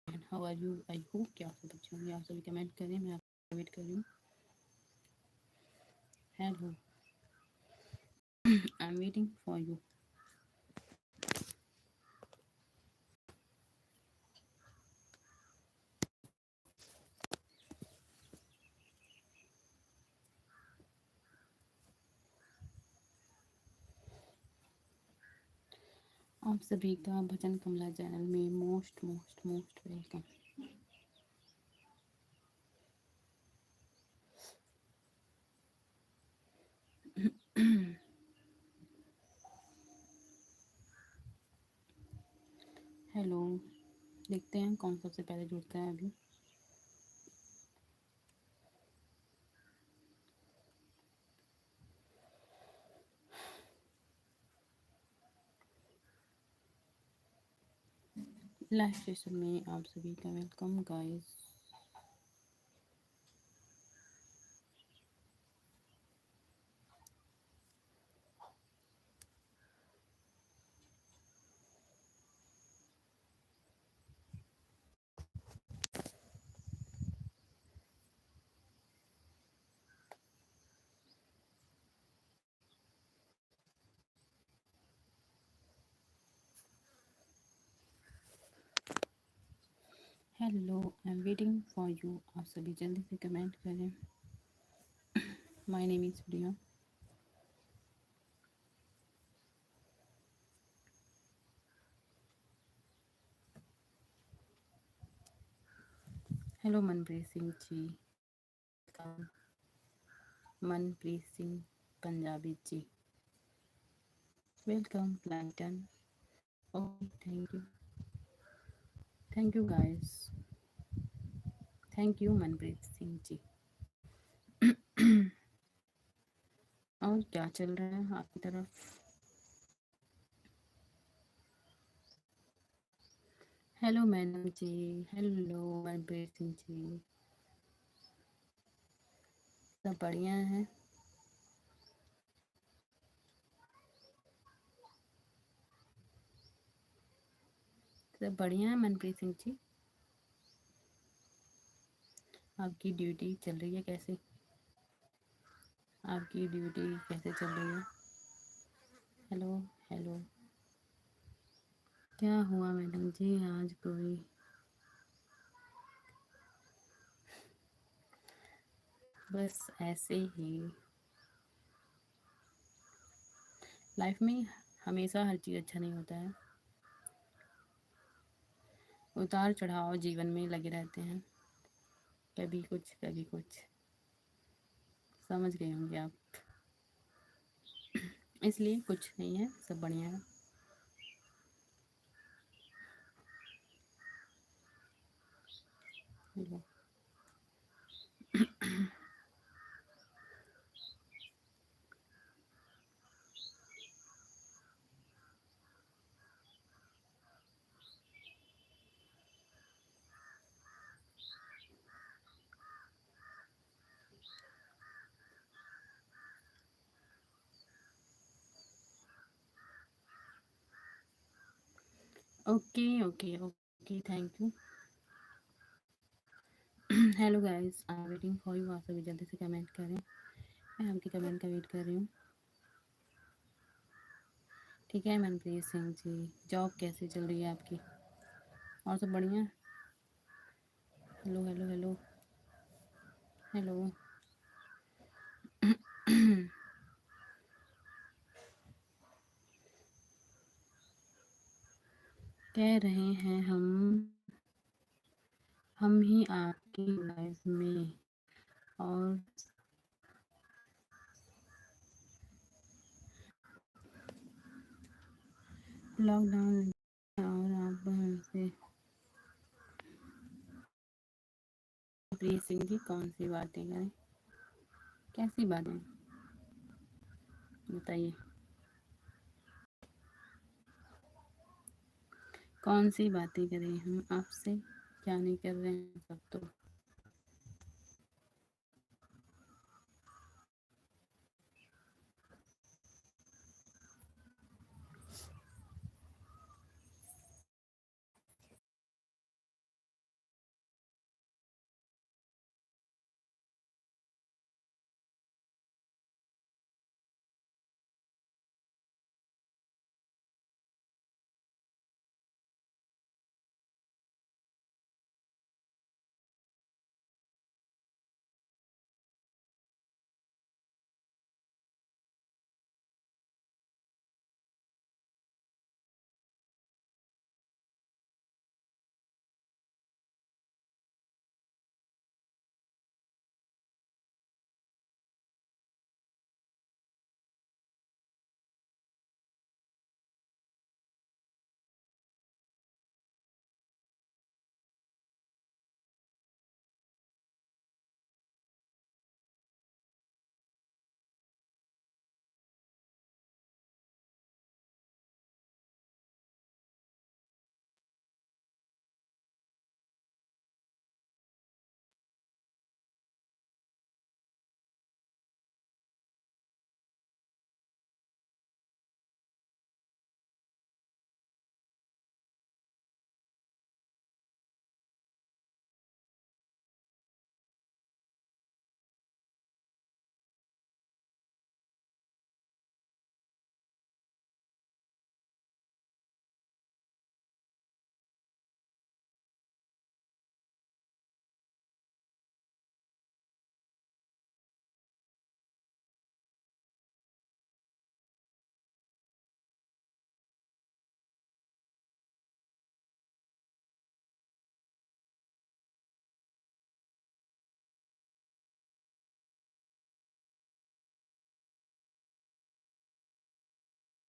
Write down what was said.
How are you? I hope कि आप सब अच्छे होंगे। आप सभी कमेंट करें, मैं आपका वेट कर रही हूँ। Hello, I am waiting for you. आप सभी का भजन कमला चैनल में most most most welcome. Hello, देखते हैं कौन सबसे पहले जुड़ता है अभी। लाइव सेशन में आप सभी का welcome guys. Hello, I am waiting for you. आप सभी जल्दी से कमेंट करें। My name is Priya. Hello Manpreet Singh ji, Manpreet Singh Punjabi ji, welcome plankton. Okay, thank you guys, thank you Manpreet Singh ji. और क्या चल रहा है आपकी तरफ? Hello madam ji, hello Manpreet Singh ji, सब बढ़िया है? सब बढ़िया है मनप्रीत सिंह जी? आपकी ड्यूटी चल रही है कैसे? आपकी ड्यूटी कैसे चल रही है? Hello, hello. क्या हुआ मैडम जी आज कोई? बस ऐसे ही। लाइफ में हमेशा हर चीज़ अच्छा नहीं होता है। उतार चढ़ाव जीवन में लगे रहते हैं, कभी कुछ कभी कुछ। समझ गए होंगे आप। इसलिए कुछ नहीं है, सब बढ़िया है। Hello. Okay okay okay, thank you. Hello guys, I am waiting for you. आप सभी जल्दी से कमेंट करें, मैं आपके कमेंट का वेट कर रही हूँ। ठीक है मनप्रीत सिंह जी, जॉब कैसी चल रही है आपकी? और सब बढ़िया? Hello hello hello hello. कह रहे हैं हम ही आपकी लाइफ में, और लॉकडाउन और आप हमसे। प्रिय सिंह जी, कौन सी बातें करें? कैसी बातें बताइए? कौन सी बातें करें हम आपसे? क्या नहीं कर रहे हैं सब तो।